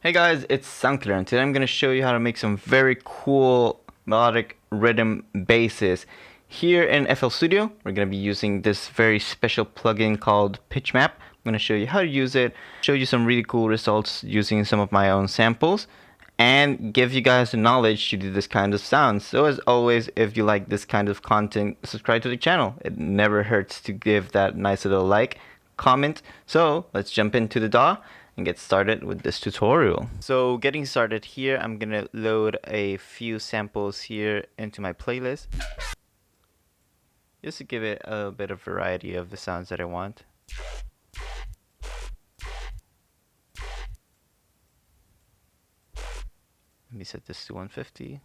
Hey guys, it's Sankler, and today I'm going to show you how to make some very cool melodic rhythm basses. Here in FL Studio, we're going to be using this very special plugin called Pitchmap. I'm going to show you how to use it, show you some really cool results using some of my own samples, and give you guys the knowledge to do this kind of sound. So as always, if you like this kind of content, subscribe to the channel. It never hurts to give that nice little like, comment. So let's jump into the DAW and get started with this tutorial. So getting started here, I'm gonna load a few samples here into my playlist just to give it a bit of variety of the sounds that I want. Let me set this to 150.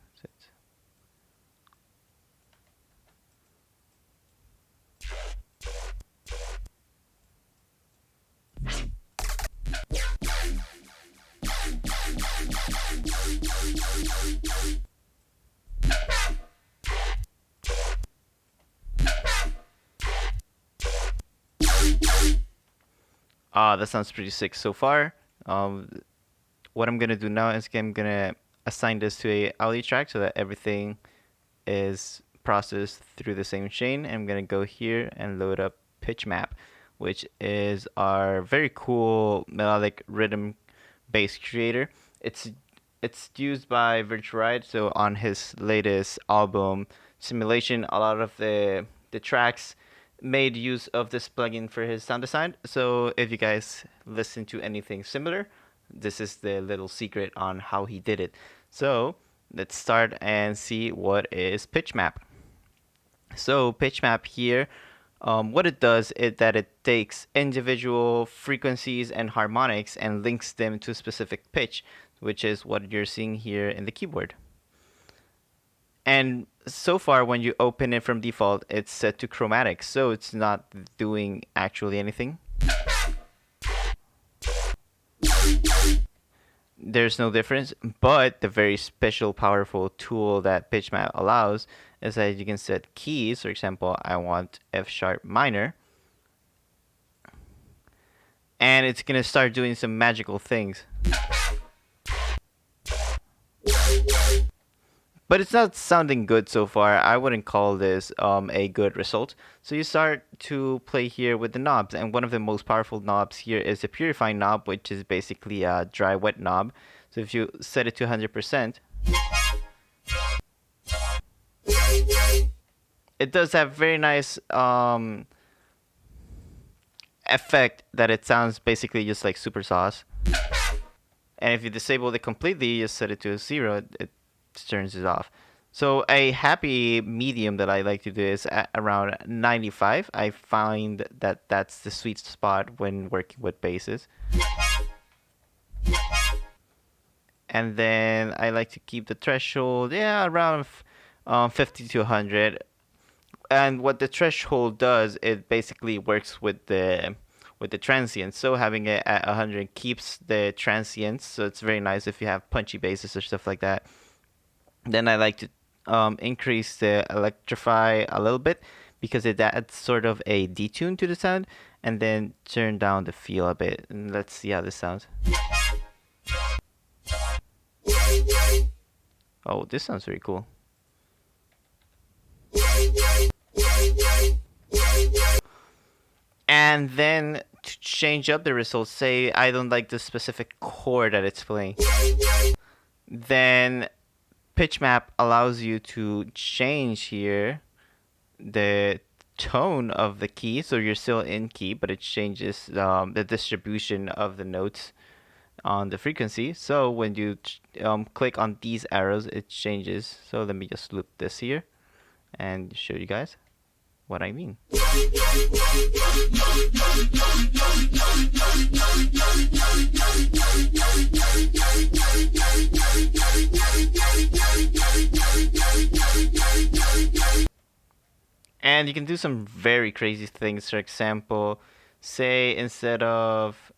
That sounds pretty sick so far. What I'm gonna do now is I'm gonna assign this to a audio track so that everything is processed through the same chain. I'm gonna go here and load up Pitchmap, which is our very cool melodic rhythm bass creator. It's used by Riot. So on his latest album Simulation, a lot of the tracks made use of this plugin for his sound design. So if you guys listen to anything similar, this is the little secret on how he did it. So let's start and see what is Pitchmap. So Pitchmap here, what it does is that it takes individual frequencies and harmonics and links them to a specific pitch, which is what you're seeing here in the keyboard. And so far, when you open it from default, it's set to chromatic, so it's not doing actually anything. There's no difference, but the very special, powerful tool that Pitchmap allows is that you can set keys. For example, I want F sharp minor, and it's gonna start doing some magical things. But it's not sounding good so far. I wouldn't call this a good result. So you start to play here with the knobs, and one of the most powerful knobs here is the purifying knob, which is basically a dry wet knob. So if you set it to 100%, it does have very nice effect that it sounds basically just like super sauce. And if you disable it completely, you just set it to 0, it turns it off. So a happy medium that I like to do is at around 95. I find that that's the sweet spot when working with basses. And then I like to keep the threshold, around 50 to 100. And what the threshold does, it basically works with the transients. So having it at 100 keeps the transients, so it's very nice if you have punchy basses or stuff like that. Then I like to increase the electrify a little bit because it adds sort of a detune to the sound, and then turn down the feel a bit. And let's see how this sounds. Oh, this sounds very cool. And then to change up the results, say I don't like the specific chord that it's playing, then Pitchmap allows you to change here the tone of the key, so you're still in key, but it changes the distribution of the notes on the frequency. So when you click on these arrows, it changes. So let me just loop this here and show you guys what I mean. And you can do some very crazy things. For example, say instead of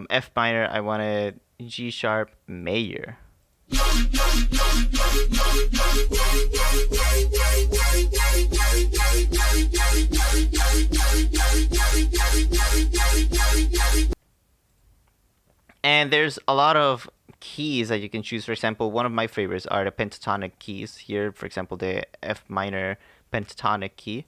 F minor, I wanted G sharp major. And there's a lot of keys that you can choose. For example, one of my favorites are the pentatonic keys. Here, for example, the F minor pentatonic key.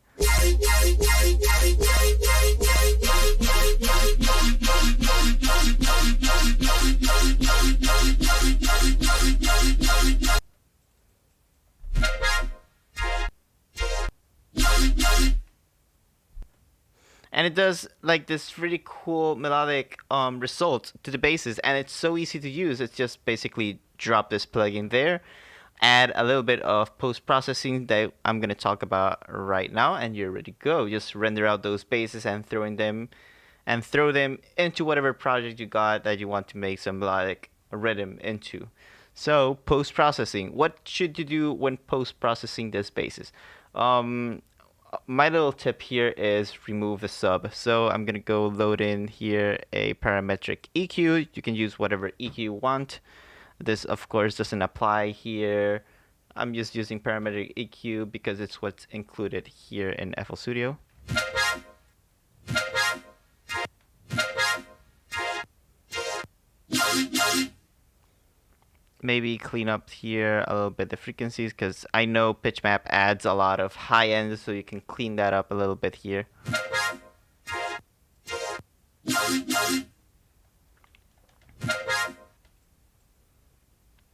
And it does like this really cool melodic result to the basses, and it's so easy to use. It's just basically drop this plugin there, add a little bit of post-processing that I'm going to talk about right now, and you're ready to go. Just render out those basses and throw them into whatever project you got that you want to make some melodic rhythm into. So post-processing, what should you do when post-processing this basses? My little tip here is remove the sub. So I'm gonna go load in here a parametric EQ. You can use whatever EQ you want. This of course doesn't apply here. I'm just using parametric EQ because it's what's included here in FL Studio. Maybe clean up here a little bit the frequencies, because I know Pitchmap adds a lot of high ends, so you can clean that up a little bit here.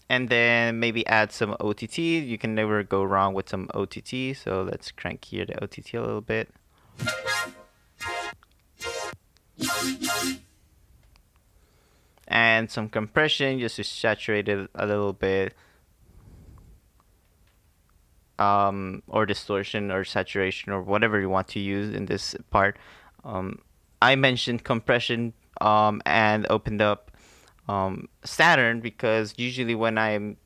And then maybe add some OTT. You can never go wrong with some OTT, so let's crank here the OTT a little bit. And some compression just to saturate it a little bit, or distortion or saturation or whatever you want to use in this part. I mentioned compression and opened up Saturn because usually when I'm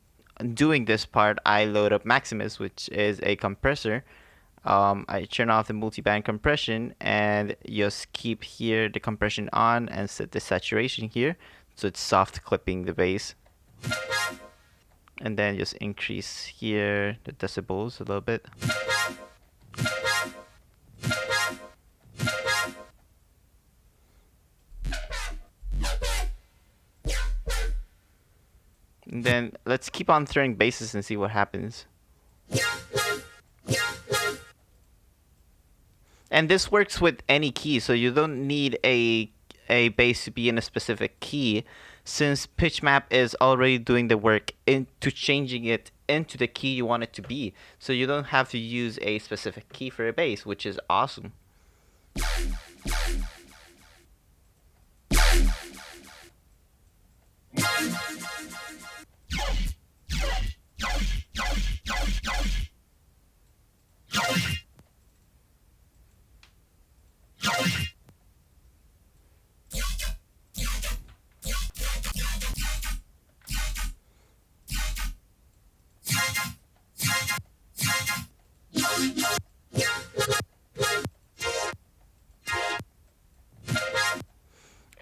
doing this part, I load up Maximus, which is a compressor. I turn off the multiband compression and just keep here the compression on and set the saturation here, so it's soft clipping the bass. And then just increase here the decibels a little bit. And then let's keep on throwing basses and see what happens. And this works with any key, so you don't need a bass to be in a specific key, since Pitchmap is already doing the work into changing it into the key you want it to be. So you don't have to use a specific key for a bass, which is awesome.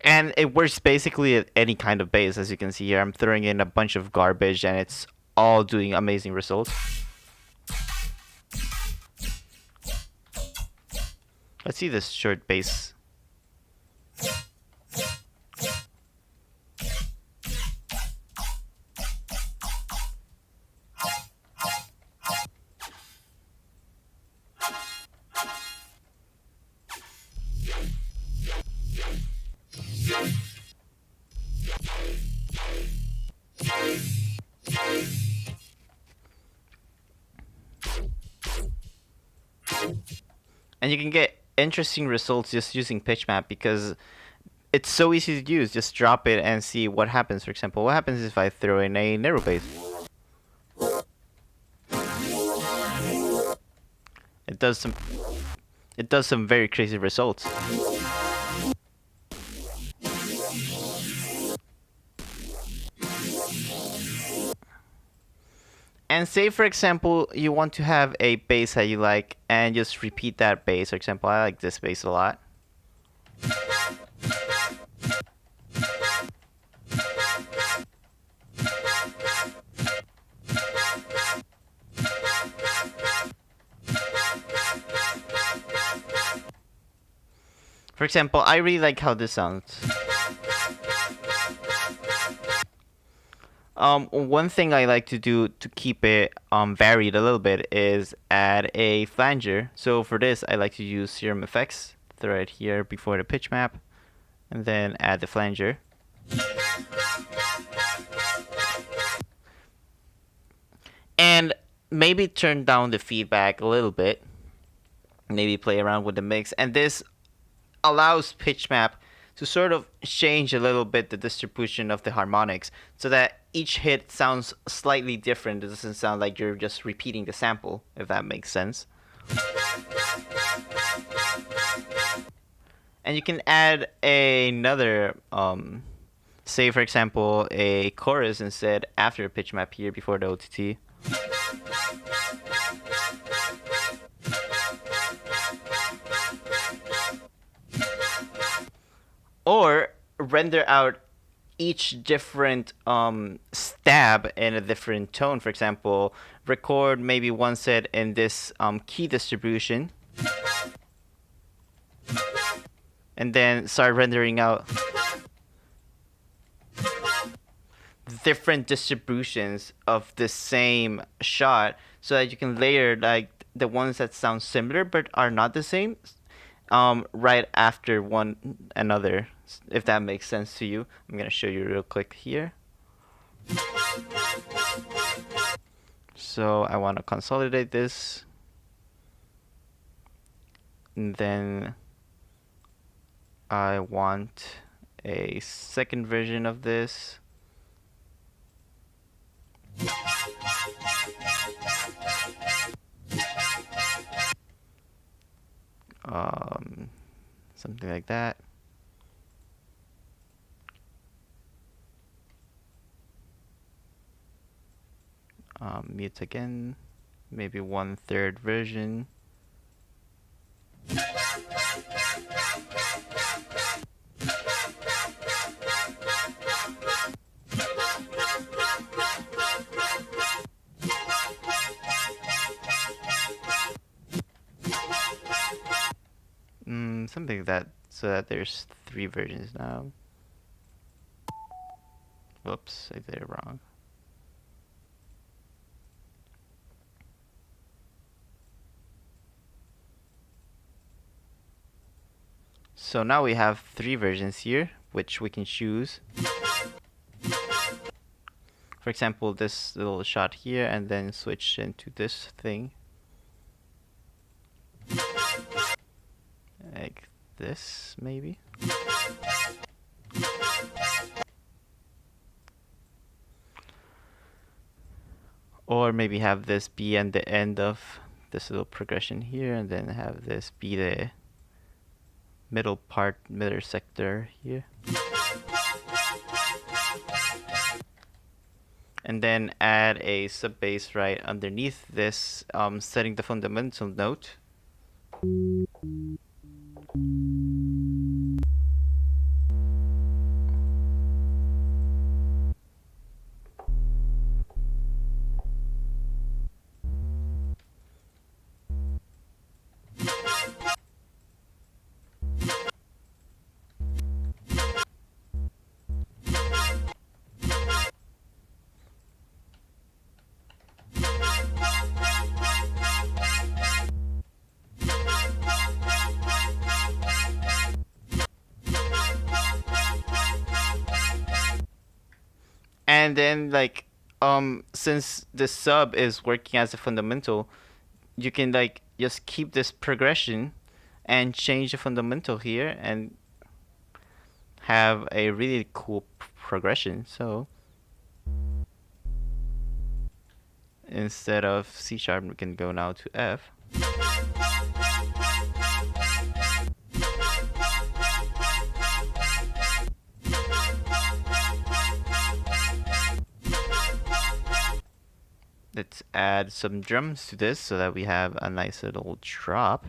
And it works basically at any kind of bass. As you can see here, I'm throwing in a bunch of garbage and it's all doing amazing results. Let's see this short bass. And you can get interesting results just using Pitchmap because it's so easy to use. Just drop it and see what happens. For example, what happens if I throw in a narrow bass? It does some very crazy results. And say, for example, you want to have a bass that you like and just repeat that bass. For example, I like this bass a lot. For example, I really like how this sounds. One thing I like to do to keep it varied a little bit is add a flanger. So for this, I like to use serum effects, throw it here before the pitch map, and then add the flanger. And maybe turn down the feedback a little bit. Maybe play around with the mix, and this allows Pitchmap to sort of change a little bit the distribution of the harmonics so that each hit sounds slightly different. It doesn't sound like you're just repeating the sample, if that makes sense. And you can add another, say for example, a chorus instead after a pitch map here before the OTT. Or render out each different stab in a different tone. For example, record maybe one set in this key distribution, and then start rendering out different distributions of the same shot, so that you can layer like the ones that sound similar but are not the same right after one another, if that makes sense to you. I'm gonna show you real quick here. So I want to consolidate this, and then I want a second version of this. Something like that. Mute again, maybe 1/3 version. Something like that, so that there's 3 versions now. Whoops, I did it wrong. So now we have 3 versions here, which we can choose. For example, this little shot here, and then switch into this thing. Like this, maybe. Or maybe have this be at the end of this little progression here, and then have this be the middle part, middle sector here. And then add a sub bass right underneath this, setting the fundamental note. And then like since the sub is working as a fundamental, you can like just keep this progression and change the fundamental here and have a really cool progression. So instead of C sharp, we can go now to F. Let's add some drums to this so that we have a nice little drop.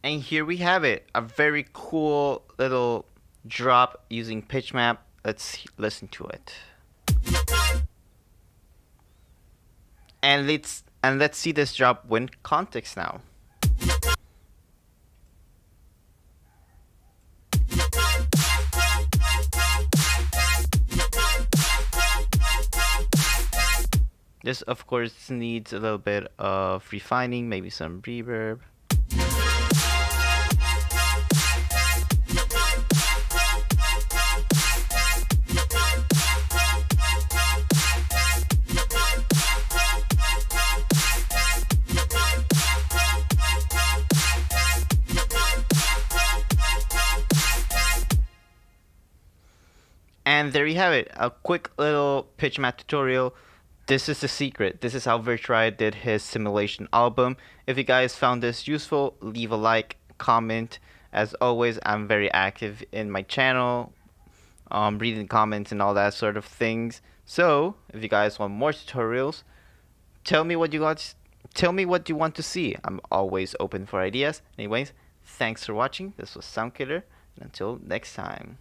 And here we have it, a very cool little drop using Pitchmap. Let's listen to it. And let's see this drop with context now. This of course needs a little bit of refining, maybe some reverb. And there you have it, a quick little Pitchmap tutorial. This is the secret. This is how Riot did his simulation album. If you guys found this useful, leave a like, comment. As always, I'm very active in my channel, reading comments and all that sort of things. So, if you guys want more tutorials, tell me what you want to see. I'm always open for ideas. Anyways, thanks for watching. This was Soundkiller, and until next time.